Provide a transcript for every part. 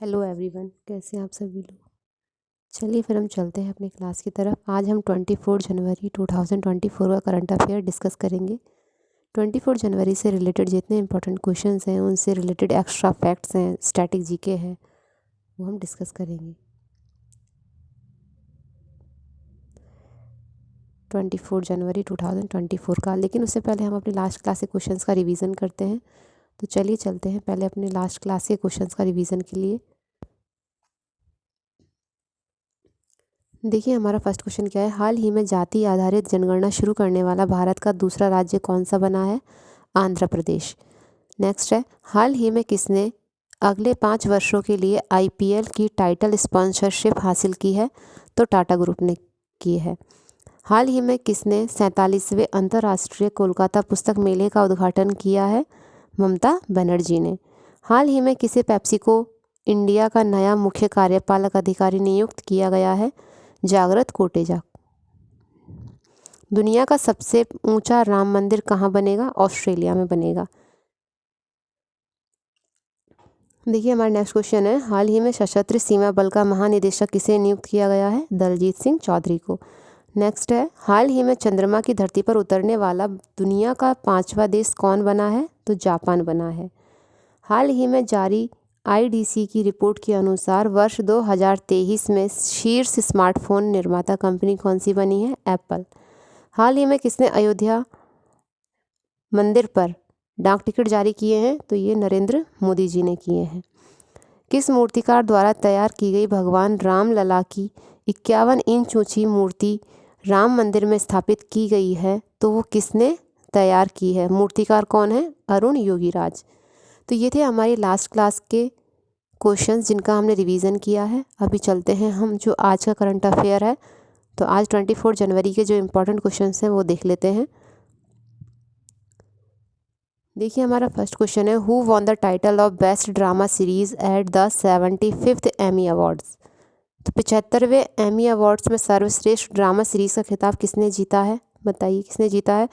Hello everyone, कैसे हैं आप सभी लोग। चलिए फिर हम चलते हैं अपनी क्लास की तरफ। आज हम 24 जनवरी 2024 का करंट अफेयर डिस्कस करेंगे। 24 जनवरी से रिलेटेड जितने इंपॉर्टेंट क्वेश्चंस हैं, उनसे रिलेटेड एक्स्ट्रा फैक्ट्स हैं, स्टैटिक जीके है, वो हम डिस्कस करेंगे। 24 जनवरी 2024 का। लेकिन उससे पहले हम अपनी लास्ट क्लास के क्वेश्चंस का रिवीजन करते हैं। तो चलिए चलते हैं पहले अपने लास्ट क्लास के क्वेश्चंस का रिवीजन के लिए। देखिए हमारा फर्स्ट क्वेश्चन क्या है। हाल ही में जाति आधारित जनगणना शुरू करने वाला भारत का दूसरा राज्य कौन सा बना है? आंध्र प्रदेश। नेक्स्ट है, हाल ही में किसने अगले 5 वर्षों के लिए आईपीएल की टाइटल स्पॉन्सरशिप हासिल की है? तो टाटा ग्रुप ने की है। हाल ही में किसने 47वें अंतर्राष्ट्रीय कोलकाता पुस्तक मेले का उद्घाटन किया है? ममता बनर्जी ने। हाल ही में किसे पेप्सिको इंडिया का नया मुख्य कार्यपालक अधिकारी नियुक्त किया गया है? जागृत कोटेचा। दुनिया का सबसे ऊंचा राम मंदिर कहाँ बनेगा? ऑस्ट्रेलिया में बनेगा। देखिए हमारा नेक्स्ट क्वेश्चन है, हाल ही में सशस्त्र सीमा बल का महानिदेशक किसे नियुक्त किया गया है? दलजीत सिंह चौधरी को। नेक्स्ट है, हाल ही में चंद्रमा की धरती पर उतरने वाला दुनिया का 5वां देश कौन बना है? तो जापान बना है। हाल ही में जारी आईडीसी की रिपोर्ट के अनुसार वर्ष 2023 में शीर्ष स्मार्टफोन निर्माता कंपनी कौन सी बनी है? एप्पल। हाल ही में किसने अयोध्या मंदिर पर डाक टिकट जारी किए हैं? तो ये नरेंद्र मोदी जी ने किए हैं। किस मूर्तिकार द्वारा तैयार की गई भगवान राम लला की 51 इंच ऊंची मूर्ति राम मंदिर में स्थापित की गई है? तो वो किसने तैयार की है? मूर्तिकार कौन है? अरुण योगीराज। तो ये थे हमारी लास्ट क्लास के क्वेश्चंस जिनका हमने रिवीजन किया है। अभी चलते हैं हम जो आज का करंट अफेयर है। तो आज 24 जनवरी के जो इम्पोर्टेंट क्वेश्चंस हैं वो देख लेते हैं। देखिए हमारा फर्स्ट क्वेश्चन है, who won the title of best drama series at the 75th Emmy awards? तो 75वें एमी अवार्ड्स में सर्वश्रेष्ठ ड्रामा सीरीज का खिताब किसने जीता है? बताइए किसने जीता है?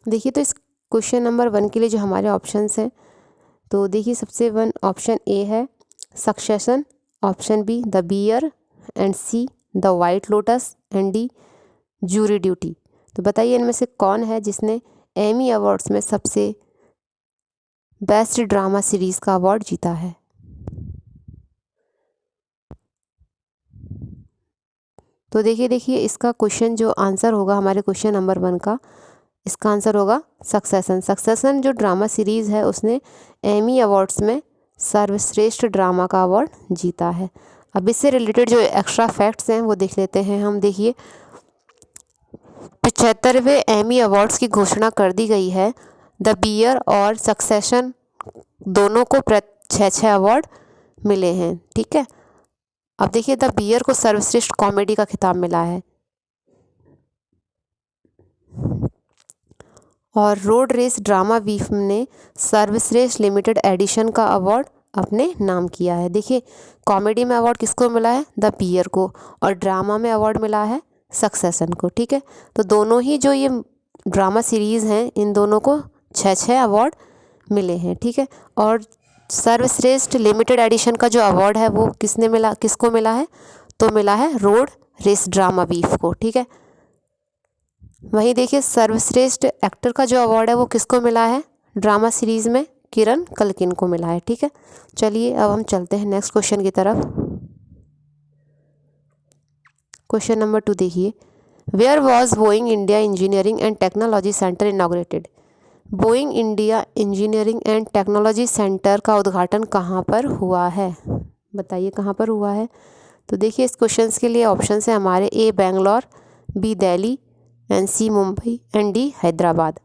देखिए तो इस क्वेश्चन नंबर 1 के लिए जो हमारे ऑप्शंस हैं, तो देखिए सबसे ऑप्शन ए है succession, option B the bear, and C the white lotus, and D jury duty. तो बताइए इनमें से कौन है जिसने एमी अवार्ड्स में सबसे बेस्ट ड्रामा सीरीज का अवार्ड जीता है? तो देखिए इसका क्वेश्चन जो आंसर होगा हमारे क्वेश्चन नंबर 1 का, इसका आंसर होगा सक्सेशन। सक्सेशन जो ड्रामा सीरीज़ है उसने एमी अवार्ड्स में सर्वश्रेष्ठ ड्रामा का अवार्ड जीता है। अब इससे रिलेटेड जो एक्स्ट्रा फैक्ट्स हैं वो देख लेते हैं हम। देखिए 75वें एमी अवार्ड्स की घोषणा कर दी गई है। द बियर और सक्सेशन दोनों को 6 अवार्ड मिले हैं, ठीक है। अब देखिए द बियर को सर्वश्रेष्ठ कॉमेडी का खिताब मिला है और रोड रेस ड्रामा वीफ ने सर्वश्रेष्ठ लिमिटेड एडिशन का अवार्ड अपने नाम किया है। देखिए कॉमेडी में अवार्ड किसको मिला है? द बियर को, और ड्रामा में अवार्ड मिला है सक्सेशन को, ठीक है। तो दोनों ही जो ये ड्रामा सीरीज़ हैं इन दोनों को 6 अवार्ड मिले हैं, ठीक है। और सर्वश्रेष्ठ लिमिटेड एडिशन का जो अवार्ड है वो किसको मिला है? तो मिला है रोड रेस ड्रामा वीफ को, ठीक है। वहीं देखिए सर्वश्रेष्ठ एक्टर का जो अवार्ड है वो किसको मिला है? ड्रामा सीरीज़ में किरण कल्किन को मिला है, ठीक है। चलिए अब हम चलते हैं नेक्स्ट क्वेश्चन की तरफ। क्वेश्चन नंबर 2 देखिए, where was Boeing India engineering and technology centre inaugurated? Boeing India engineering and technology centre का उद्घाटन कहाँ पर हुआ है? बताइए कहाँ पर हुआ है? तो देखिए इस क्वेश्चन के लिए ऑप्शन है हमारे, A Bangalore, B Delhi, and C Mumbai, and D Hyderabad.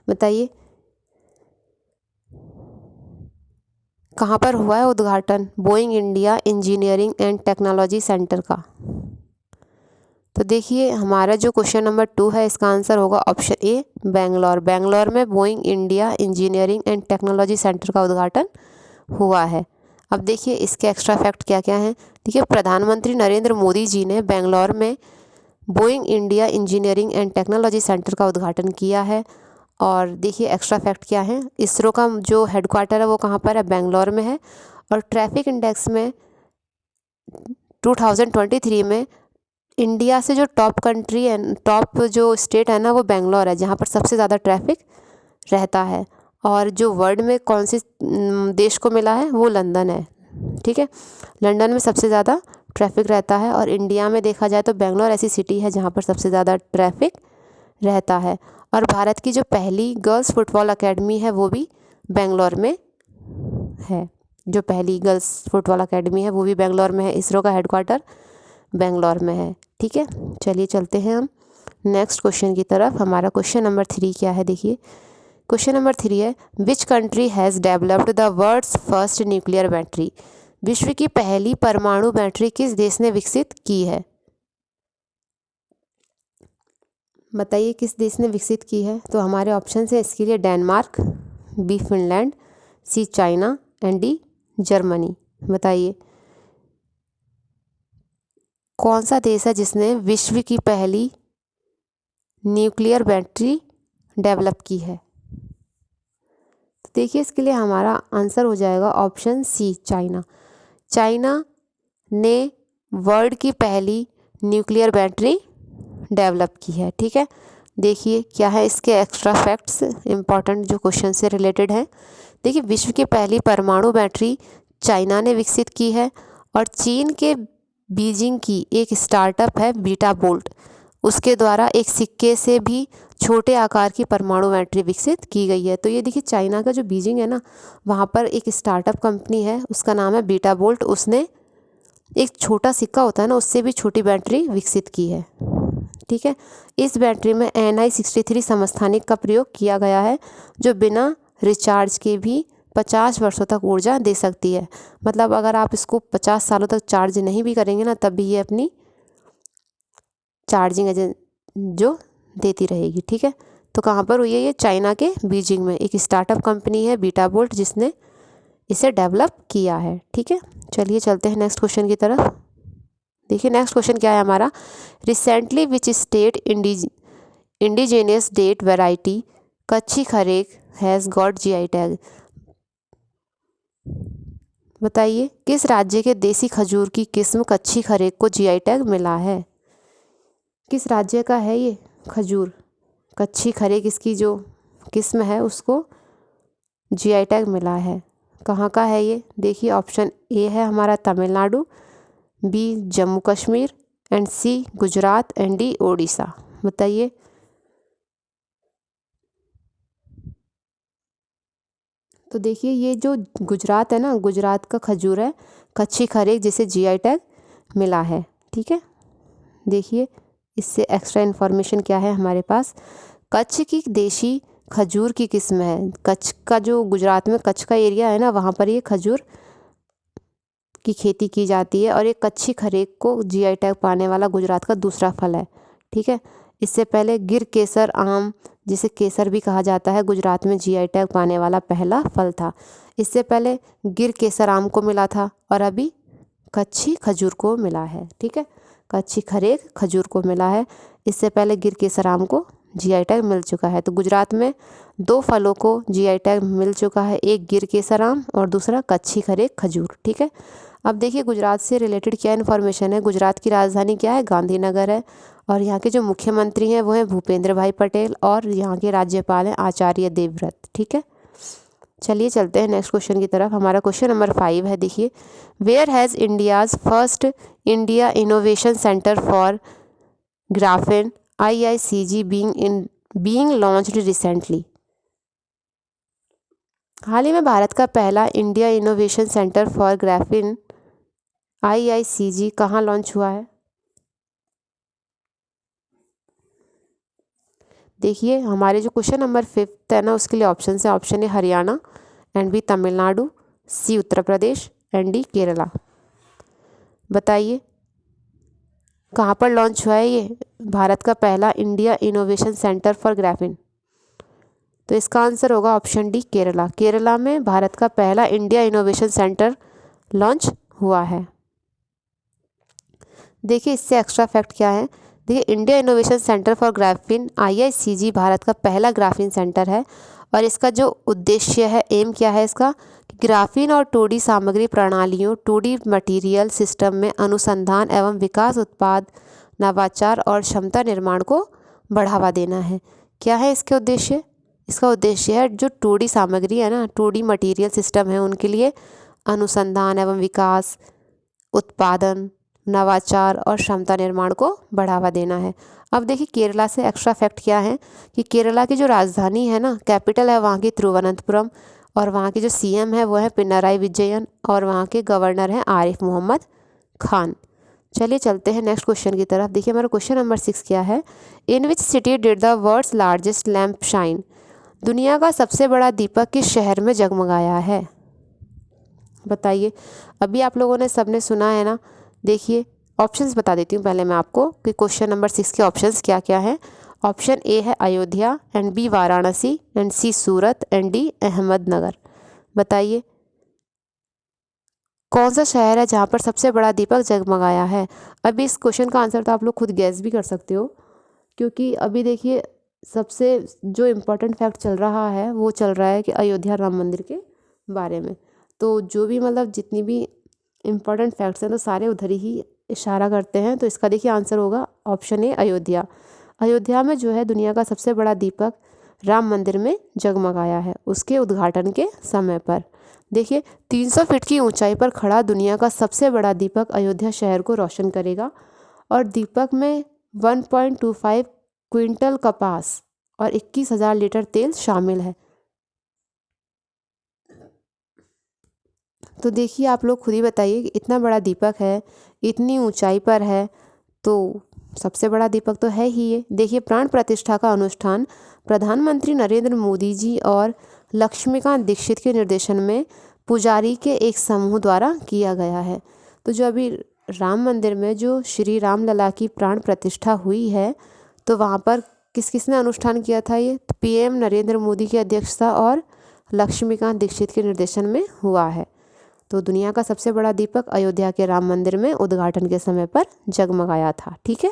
बताइए कहाँ पर हुआ है उद्घाटन Boeing India engineering and technology centre का? तो देखिए हमारा जो क्वेश्चन नंबर 2 है इसका आंसर होगा ऑप्शन ए बेंगलोर। बेंगलोर में Boeing India engineering and technology centre का उद्घाटन हुआ है। अब देखिए इसके एक्स्ट्रा फैक्ट क्या क्या हैं। देखिए प्रधानमंत्री नरेंद्र मोदी जी ने बेंगलोर में Boeing India engineering and technology centre का उद्घाटन किया है। और देखिए एक्स्ट्रा फैक्ट क्या है, इसरो का जो हेडक्वार्टर है वो कहाँ पर है, बेंगलोर में है। और ट्रैफिक इंडेक्स में 2023 में इंडिया से जो टॉप कंट्री है, टॉप जो स्टेट है ना, वो बेंगलोर है, जहाँ पर सबसे ज़्यादा ट्रैफिक रहता है। और जो वर्ल्ड में कौन सी देश को मिला है, वो लंदन है। ठीक है, लंदन में सबसे ज़्यादा ट्रैफिक रहता है। और इंडिया में देखा जाए तो बेंगलोर ऐसी सिटी है जहाँ पर सबसे ज़्यादा ट्रैफिक रहता है। और भारत की जो पहली गर्ल्स फुटबॉल एकेडमी है वो भी बेंगलोर में है। जो पहली गर्ल्स फुटबॉल एकेडमी है वो भी बेंगलोर में है। इसरो का हेडक्वार्टर बेंगलोर में है। ठीक है, चलिए चलते हैं हम नेक्स्ट क्वेश्चन की तरफ। हमारा क्वेश्चन नंबर 3 क्या है, देखिए क्वेश्चन नंबर 3 है, which country has developed the world's first nuclear battery. विश्व की पहली परमाणु बैटरी किस देश ने विकसित की है? बताइए किस देश ने विकसित की है। तो हमारे ऑप्शन है इसके लिए Denmark, B Finland, C China and D Germany. बताइए कौन सा देश है जिसने विश्व की पहली न्यूक्लियर बैटरी डेवलप की है। तो देखिए इसके लिए हमारा आंसर हो जाएगा ऑप्शन सी चाइना। चाइना ने वर्ल्ड की पहली न्यूक्लियर बैटरी डेवलप की है। ठीक है, देखिए क्या है इसके एक्स्ट्रा फैक्ट्स इम्पॉर्टेंट जो क्वेश्चन से रिलेटेड है। देखिए विश्व की पहली परमाणु बैटरी चाइना ने विकसित की है। और चीन के बीजिंग की एक स्टार्टअप है बीटा बोल्ट, उसके द्वारा एक सिक्के से भी छोटे आकार की परमाणु बैटरी विकसित की गई है। तो ये देखिए चाइना का जो बीजिंग है ना, वहाँ पर एक स्टार्टअप कंपनी है, उसका नाम है बीटा बोल्ट। उसने एक छोटा सिक्का होता है ना, उससे भी छोटी बैटरी विकसित की है। ठीक है, इस बैटरी में Ni63 समस्थानिक का प्रयोग किया गया है, जो बिना रिचार्ज के भी 50 वर्षों तक ऊर्जा दे सकती है। मतलब अगर आप इसको 50 सालों तक चार्ज नहीं भी करेंगे ना, तब भी ये अपनी चार्जिंग एजेंट जो देती रहेगी। ठीक है, तो कहाँ पर हुई है ये, चाइना के बीजिंग में। एक स्टार्टअप कंपनी है बीटा बोल्ट जिसने इसे डेवलप किया है। ठीक है, चलिए चलते हैं नेक्स्ट क्वेश्चन की तरफ। देखिए नेक्स्ट क्वेश्चन क्या है हमारा, recently which state indigenous date variety Kachchhi kharek has got GI tag. बताइए किस राज्य के देसी खजूर की किस्म कच्छी खरेक को GI टैग मिला है। किस राज्य का है ये खजूर, कच्छी खरेक इसकी जो किस्म है उसको GI टैग मिला है। कहाँ का है ये, देखिए ऑप्शन ए है हमारा Tamil Nadu, B Jammu Kashmir and C Gujarat and D Odisha. बताइए तो देखिए ये जो गुजरात है ना, गुजरात का खजूर है कच्छी खरेक, जिसे GI टैग मिला है। ठीक है, देखिए इससे एक्स्ट्रा इन्फॉर्मेशन क्या है हमारे पास, कच्छ की देशी खजूर की किस्म है। कच्छ का जो गुजरात में कच्छ का एरिया है ना, वहाँ पर ये खजूर की खेती की जाती है। और ये कच्छी खरेक को GI टैग पाने वाला गुजरात का दूसरा फल है। ठीक है, इससे पहले गिर केसर आम, जिसे केसर भी कहा जाता है, गुजरात में GI टैग पाने वाला पहला फल था। इससे पहले गिर केसर आम को मिला था और अभी कच्छी खजूर को मिला है। ठीक है, कच्छी खरेक खजूर को मिला है, इससे पहले गिर केसर आम को GI टैग मिल चुका है। तो गुजरात में 2 फलों को GI टैग मिल चुका है, एक गिर केसर आम और दूसरा कच्छी खरेक खजूर। ठीक है, अब देखिए गुजरात से रिलेटेड क्या इन्फॉर्मेशन है। गुजरात की राजधानी क्या है, गांधीनगर है। और यहाँ के जो मुख्यमंत्री हैं वो हैं भूपेंद्र भाई पटेल, और यहाँ के राज्यपाल हैं आचार्य देवव्रत। ठीक है, चलिए चलते हैं नेक्स्ट क्वेश्चन की तरफ। हमारा क्वेश्चन नंबर 5 है, देखिए where has India's first India innovation centre for graphene IICG being launched recently. हाल ही में भारत का पहला India innovation centre for graphene IICG कहाँ लॉन्च हुआ है। देखिए हमारे जो क्वेश्चन नंबर 5 है ना, उसके लिए ऑप्शन है, option A Haryana and B Tamil Nadu, C Uttar Pradesh and D Kerala. बताइए कहाँ पर लॉन्च हुआ है ये भारत का पहला India innovation centre for graphene. तो इसका आंसर होगा ऑप्शन डी केरला। केरला में भारत का पहला इंडिया इनोवेशन सेंटर लॉन्च हुआ है। देखिए इससे एक्स्ट्रा फैक्ट क्या है, देखिए India innovation centre for graphene IICG Bharat का पहला ग्राफीन सेंटर है और इसका जो उद्देश्य है, एम क्या है इसका, ग्राफीन और 2D सामग्री प्रणालियों 2D मटेरियल सिस्टम में अनुसंधान एवं विकास, उत्पाद, नवाचार और क्षमता निर्माण को बढ़ावा देना है। क्या है इसके उद्देश्य? इसका उद्देश्य है जो 2D सामग्री है ना, 2D मटेरियल सिस्टम है, उनके लिए अनुसंधान एवं विकास, उत्पादन, नवाचार और क्षमता निर्माण को बढ़ावा देना है। अब देखिए केरला से एक्स्ट्रा फैक्ट क्या है कि केरला की जो राजधानी है ना, कैपिटल है वहाँ की तिरुवनंतपुरम, और वहाँ के जो CM है वो है पिनाराई विजयन, और वहाँ के गवर्नर हैं आरिफ मोहम्मद खान। चलिए चलते हैं नेक्स्ट क्वेश्चन की तरफ। देखिए हमारा क्वेश्चन नंबर 6 क्या है, in which city did the world's largest lamp shine, दुनिया का सबसे बड़ा दीपक किस शहर में जगमगाया है? बताइए। अभी आप लोगों ने सबने सुना है ना। देखिए ऑप्शंस बता देती हूँ पहले मैं आपको कि क्वेश्चन नंबर 6 के ऑप्शंस क्या क्या हैं। ऑप्शन ए है Ayodhya, and B Varanasi, and C Surat, and D Ahmednagar. बताइए कौन सा शहर है जहाँ पर सबसे बड़ा दीपक जगमगाया है? अभी इस क्वेश्चन का आंसर तो आप लोग खुद गैस भी कर सकते हो, क्योंकि अभी देखिए सबसे जो इम्पोर्टेंट फैक्ट चल रहा है वो चल रहा है कि अयोध्या राम मंदिर के बारे में। तो जो भी मतलब जितनी भी इम्पोर्टेंट फैक्ट्स हैं तो सारे उधर ही इशारा करते हैं। तो इसका देखिए आंसर होगा ऑप्शन ए अयोध्या। अयोध्या में जो है दुनिया का सबसे बड़ा दीपक राम मंदिर में जगमगाया है उसके उद्घाटन के समय पर। देखिए 300 फीट की ऊंचाई पर खड़ा दुनिया का सबसे बड़ा दीपक अयोध्या शहर को रोशन करेगा, और दीपक में 1.25 क्विंटल कपास और 21,000 लीटर तेल शामिल है। तो देखिए आप लोग खुद ही बताइए कि इतना बड़ा दीपक है, इतनी ऊंचाई पर है, तो सबसे बड़ा दीपक तो है ही ये। देखिए प्राण प्रतिष्ठा का अनुष्ठान प्रधानमंत्री नरेंद्र मोदी जी और लक्ष्मीकांत दीक्षित के निर्देशन में पुजारी के एक समूह द्वारा किया गया है। तो जो अभी राम मंदिर में जो श्री राम लला की प्राण प्रतिष्ठा हुई है, तो वहाँ पर किस किसने अनुष्ठान किया था? ये PM नरेंद्र मोदी की अध्यक्षता और लक्ष्मीकांत दीक्षित के निर्देशन में हुआ है। तो दुनिया का सबसे बड़ा दीपक अयोध्या के राम मंदिर में उद्घाटन के समय पर जगमगाया था। ठीक है,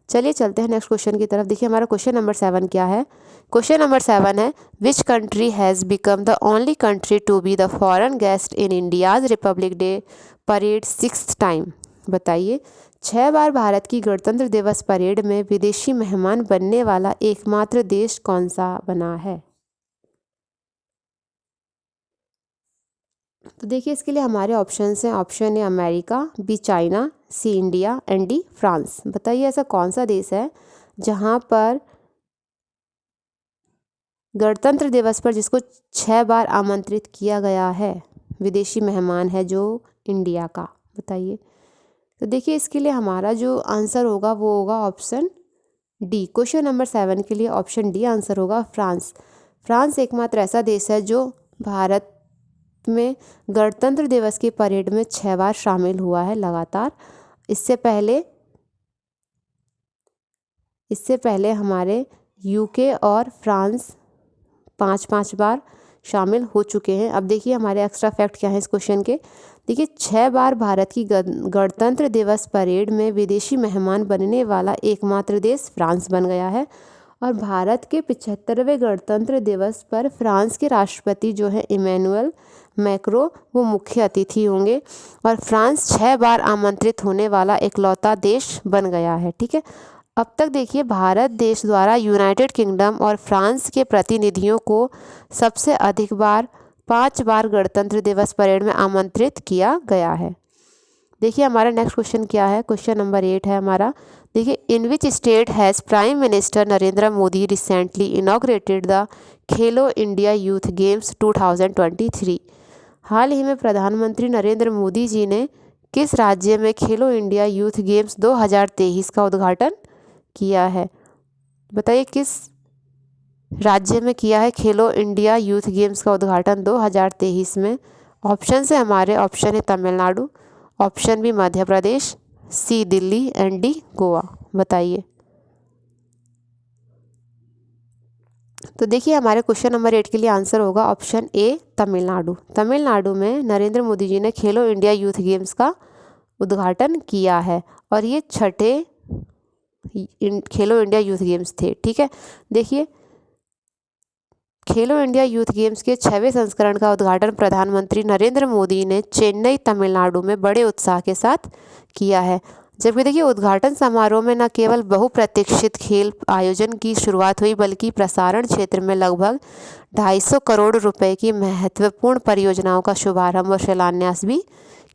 चलिए चलते हैं नेक्स्ट क्वेश्चन की तरफ। देखिए हमारा क्वेश्चन नंबर 7 क्या है। क्वेश्चन नंबर 7 है, which country has become the only country to be the foreign guest in India's Republic Day parade 6th time. बताइए 6 बार भारत की गणतंत्र दिवस परेड में विदेशी मेहमान बनने वाला एकमात्र देश कौन सा बना है? तो देखिए इसके लिए हमारे ऑप्शंस हैं। Option A America, B China, C India, and D France. बताइए ऐसा कौन सा देश है जहाँ पर गणतंत्र दिवस पर जिसको 6 बार आमंत्रित किया गया है, विदेशी मेहमान है जो इंडिया का। बताइए। तो देखिए इसके लिए हमारा जो आंसर होगा वो होगा ऑप्शन डी। क्वेश्चन नंबर 7 के लिए ऑप्शन डी आंसर होगा फ्रांस। फ्रांस एकमात्र ऐसा देश है जो भारत में गणतंत्र दिवस की परेड में 6 बार शामिल हुआ है लगातार। इससे पहले हमारे UK और फ्रांस 5-5 बार शामिल हो चुके हैं। अब देखिए हमारे एक्स्ट्रा फैक्ट क्या है इस क्वेश्चन के। देखिए 6 बार भारत की गणतंत्र दिवस परेड में विदेशी मेहमान बनने वाला एकमात्र देश फ्रांस बन गया है, और भारत के 75वें गणतंत्र दिवस पर फ्रांस के राष्ट्रपति जो है इमैनुअल मैक्रो वो मुख्य अतिथि होंगे, और फ्रांस 6 बार आमंत्रित होने वाला इकलौता देश बन गया है। ठीक है, अब तक देखिए भारत देश द्वारा यूनाइटेड किंगडम और फ्रांस के प्रतिनिधियों को सबसे अधिक बार 5 बार गणतंत्र दिवस परेड में आमंत्रित किया गया है। देखिए हमारा नेक्स्ट क्वेश्चन क्या है। क्वेश्चन नंबर 8 है हमारा। देखिए in which state has prime minister Narendra Modi recently inaugurated the Khelo India youth games 2023। हाल ही में प्रधानमंत्री नरेंद्र मोदी जी ने किस राज्य में खेलो इंडिया यूथ गेम्स 2023 का उद्घाटन किया है? बताइए किस राज्य में किया है खेलो इंडिया यूथ गेम्स का उद्घाटन 2023 में? ऑप्शन है हमारे, ऑप्शन है Tamil Nadu, option B Madhya Pradesh, C Delhi, and D Goa. बताइए। तो देखिए हमारे क्वेश्चन नंबर 8 के लिए आंसर होगा ऑप्शन ए तमिलनाडु। तमिलनाडु में नरेंद्र मोदी जी ने खेलो इंडिया यूथ गेम्स का उद्घाटन किया है, और ये 6ठे खेलो इंडिया यूथ गेम्स थे। ठीक है, देखिए खेलो इंडिया यूथ गेम्स के 6वें संस्करण का उद्घाटन प्रधानमंत्री नरेंद्र मोदी ने चेन्नई तमिलनाडु में बड़े उत्साह के साथ किया है। जबकि देखिए उद्घाटन समारोह में न केवल बहुप्रतीक्षित खेल आयोजन की शुरुआत हुई, बल्कि प्रसारण क्षेत्र में लगभग 250 करोड़ रुपए की महत्वपूर्ण परियोजनाओं का शुभारंभ और शिलान्यास भी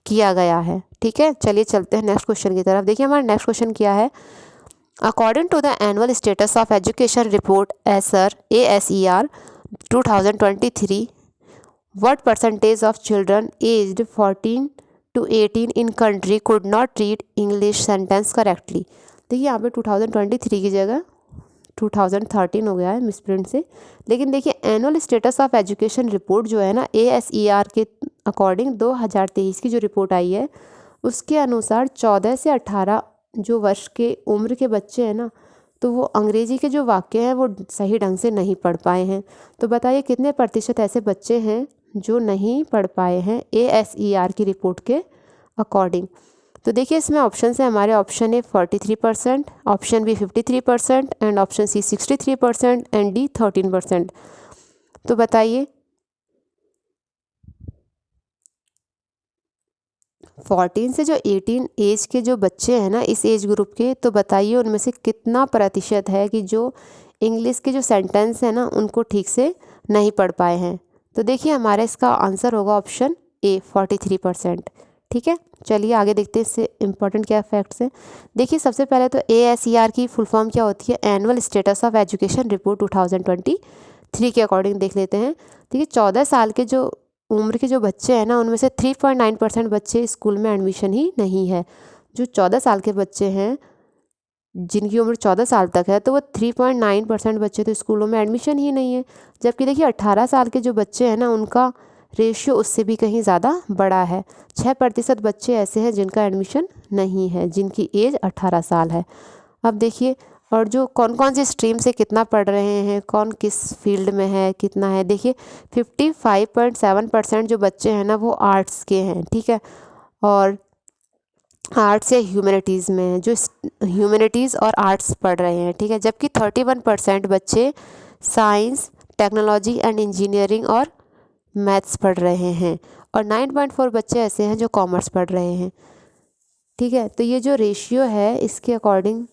किया गया है। ठीक है, चलिए चलते हैं नेक्स्ट क्वेश्चन की तरफ। देखिए हमारा नेक्स्ट क्वेश्चन क्या है। According to the annual status of education report ASER 2023, what percentage of children aged 14 to 18 in country could not read English sentence correctly? देखिए यहाँ पे 2023 की जगह 2013 हो गया है मिसप्रिंट से। लेकिन देखिए annual status of education report जो है ना ASER के अकॉर्डिंग 2023 की जो रिपोर्ट आई है उसके अनुसार 14 से 18 जो वर्ष के उम्र के बच्चे हैं ना, तो वो अंग्रेजी के जो वाक्य हैं वो सही ढंग से नहीं पढ़ पाए हैं। तो बताइए कितने प्रतिशत ऐसे बच्चे हैं जो नहीं पढ़ पाए हैं ASER की रिपोर्ट के अकॉर्डिंग। तो देखिए इसमें ऑप्शन है हमारे, option A 43%, option B 53% and option C 63% and D 13%। तो बताइए 14 से जो 18 एज के जो बच्चे हैं ना इस एज ग्रुप के, तो बताइए उनमें से कितना प्रतिशत है कि जो इंग्लिश के जो सेंटेंस है ना उनको ठीक से नहीं पढ़ पाए हैं। तो देखिए हमारा इसका आंसर होगा ऑप्शन ए 43%। ठीक है, चलिए आगे देखते हैं इससे इम्पोर्टेंट क्या फैक्ट्स हैं। देखिए सबसे पहले तो ASER की फुल फॉर्म क्या होती है, annual status of education report 2023 के अकॉर्डिंग देख लेते हैं। देखिए 14 साल के जो उम्र के जो बच्चे हैं ना उनमें से 3.9% बच्चे स्कूल में एडमिशन ही नहीं है। जो 14 साल के बच्चे हैं जिनकी उम्र 14 साल तक है, तो वो 3.9% बच्चे तो स्कूलों में एडमिशन ही नहीं है। जबकि देखिए 18 साल के जो बच्चे हैं ना उनका रेशियो उससे भी कहीं ज़्यादा बड़ा है। 6% बच्चे ऐसे हैं जिनका एडमिशन नहीं है, जिनकी एज 18 साल है। अब देखिए और जो कौन कौन सी स्ट्रीम से कितना पढ़ रहे हैं, कौन किस फील्ड में है, कितना है। देखिए 55.7% जो बच्चे हैं ना वो आर्ट्स के हैं। ठीक है, और आर्ट्स या ह्यूमैनिटीज़ में हैं, जो ह्यूमैनिटीज़ और आर्ट्स पढ़ रहे हैं। ठीक है, जबकि 31% बच्चे साइंस, टेक्नोलॉजी एंड इंजीनियरिंग और मैथ्स पढ़ रहे हैं, और 9.4 बच्चे ऐसे हैं जो कॉमर्स पढ़ रहे हैं। ठीक है, तो ये जो रेशियो है इसके अकॉर्डिंग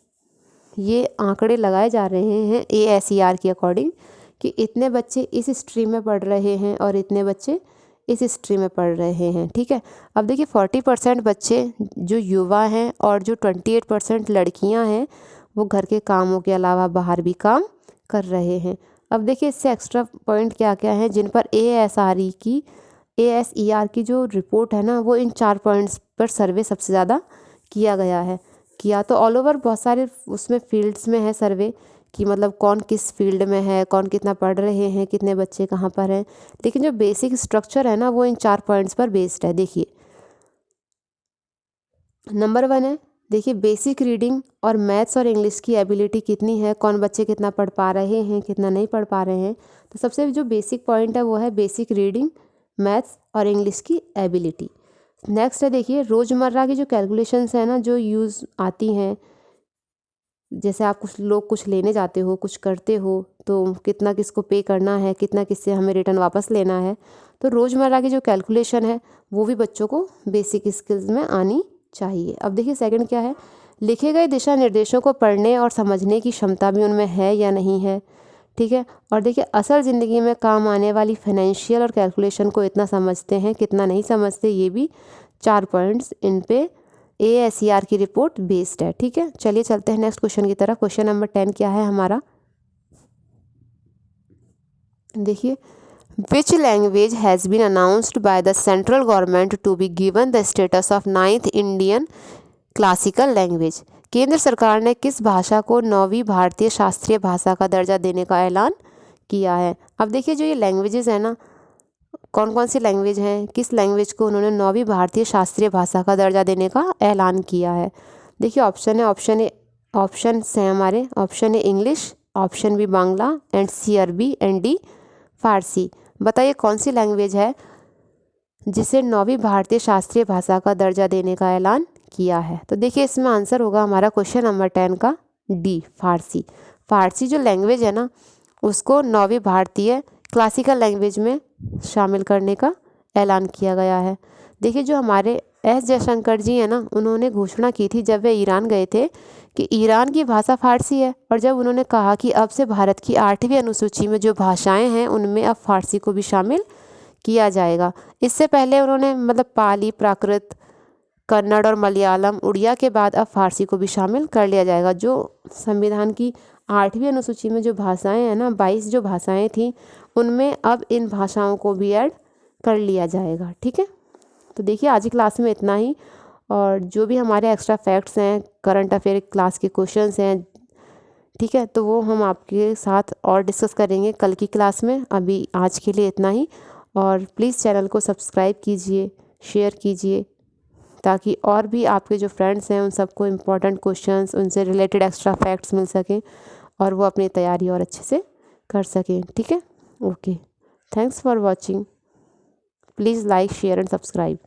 ये आंकड़े लगाए जा रहे हैं ASER के अकॉर्डिंग कि इतने बच्चे इस स्ट्रीम में पढ़ रहे हैं और इतने बच्चे इस स्ट्रीम में पढ़ रहे हैं। ठीक है, अब देखिए 40% बच्चे जो युवा हैं और जो 28% लड़कियां हैं वो घर के कामों के अलावा बाहर भी काम कर रहे हैं। अब देखिए इससे एक्स्ट्रा पॉइंट क्या क्या हैं जिन पर ASER की जो रिपोर्ट है ना वो इन 4 पॉइंट्स पर सर्वे सबसे ज़्यादा किया गया है। किया तो ऑल ओवर बहुत सारे उसमें फील्ड्स में है सर्वे कि मतलब कौन किस फील्ड में है, कौन कितना पढ़ रहे हैं, कितने बच्चे कहाँ पर हैं। लेकिन जो बेसिक स्ट्रक्चर है ना वो इन 4 पॉइंट्स पर बेस्ड है। देखिए नंबर 1 है, देखिए बेसिक रीडिंग और मैथ्स और इंग्लिश की एबिलिटी कितनी है, कौन बच्चे कितना पढ़ पा रहे हैं, कितना नहीं पढ़ पा रहे हैं। तो सबसे जो बेसिक पॉइंट है वो है बेसिक रीडिंग, मैथ्स और इंग्लिश की एबिलिटी। नेक्स्ट है देखिए रोज़मर्रा की जो कैलकुलेशंस है ना जो यूज़ आती हैं, जैसे आप कुछ लेने जाते हो, कुछ करते हो, तो कितना किसको पे करना है, कितना किससे हमें रिटर्न वापस लेना है। तो रोज़मर्रा की जो कैलकुलेशन है वो भी बच्चों को बेसिक स्किल्स में आनी चाहिए। अब देखिए सेकंड क्या है, लिखे गए दिशा निर्देशों को पढ़ने और समझने की क्षमता भी उनमें है या नहीं है। ठीक है, और देखिए असल ज़िंदगी में काम आने वाली फाइनेंशियल और कैलकुलेशन को इतना समझते हैं कितना नहीं समझते, ये भी 4 पॉइंट्स इन पे ASER की रिपोर्ट बेस्ड है। ठीक है, चलिए चलते हैं नेक्स्ट क्वेश्चन की तरफ। क्वेश्चन नंबर 10 क्या है हमारा, देखिए which language has been announced by the central government to be given the status of 9th Indian classical language. केंद्र सरकार ने किस भाषा को 9वीं भारतीय शास्त्रीय भाषा का दर्जा देने का ऐलान किया है। अब देखिए जो ये लैंग्वेजेस है ना, कौन कौन सी लैंग्वेज हैं, किस लैंग्वेज को उन्होंने 9वीं भारतीय शास्त्रीय भाषा का दर्जा देने का ऐलान किया है। देखिए ऑप्शन है, ऑप्शन हैं हमारे, option A English, option B Bangla and C अरबी एंड डी फारसी। बताइए कौन सी लैंग्वेज है जिसे 9वीं भारतीय शास्त्रीय भाषा का दर्जा देने का ऐलान किया है। तो देखिए इसमें आंसर होगा हमारा क्वेश्चन नंबर 10 का डी फारसी। फारसी जो लैंग्वेज है ना, उसको 9वीं भारतीय क्लासिकल लैंग्वेज में शामिल करने का ऐलान किया गया है। देखिए, जो हमारे एस जयशंकर जी हैं ना, उन्होंने घोषणा की थी जब वे ईरान गए थे कि ईरान की भाषा फारसी है, और जब उन्होंने कहा कि अब से भारत की 8वीं अनुसूची में जो भाषाएं हैं उनमें अब फारसी को भी शामिल किया जाएगा। इससे पहले उन्होंने मतलब पाली, प्राकृत, कन्नड़ और मलयालम, उड़िया के बाद अब फारसी को भी शामिल कर लिया जाएगा। जो संविधान की 8वीं अनुसूची में जो भाषाएं हैं ना, 22 जो भाषाएं थी, उनमें अब इन भाषाओं को भी ऐड कर लिया जाएगा। ठीक है, तो देखिए आज की क्लास में इतना ही, और जो भी हमारे एक्स्ट्रा फैक्ट्स हैं, करंट अफेयर क्लास के क्वेश्चंस हैं, ठीक है, तो वो हम आपके साथ और डिस्कस करेंगे कल की क्लास में। अभी आज के लिए इतना ही, और प्लीज़ चैनल को सब्सक्राइब कीजिए, शेयर कीजिए, ताकि और भी आपके जो फ्रेंड्स हैं उन सबको इम्पोर्टेंट क्वेश्चंस, उनसे रिलेटेड एक्स्ट्रा फैक्ट्स मिल सकें और वो अपनी तैयारी और अच्छे से कर सकें। ठीक है, okay, thanks for watching, please like, share and subscribe.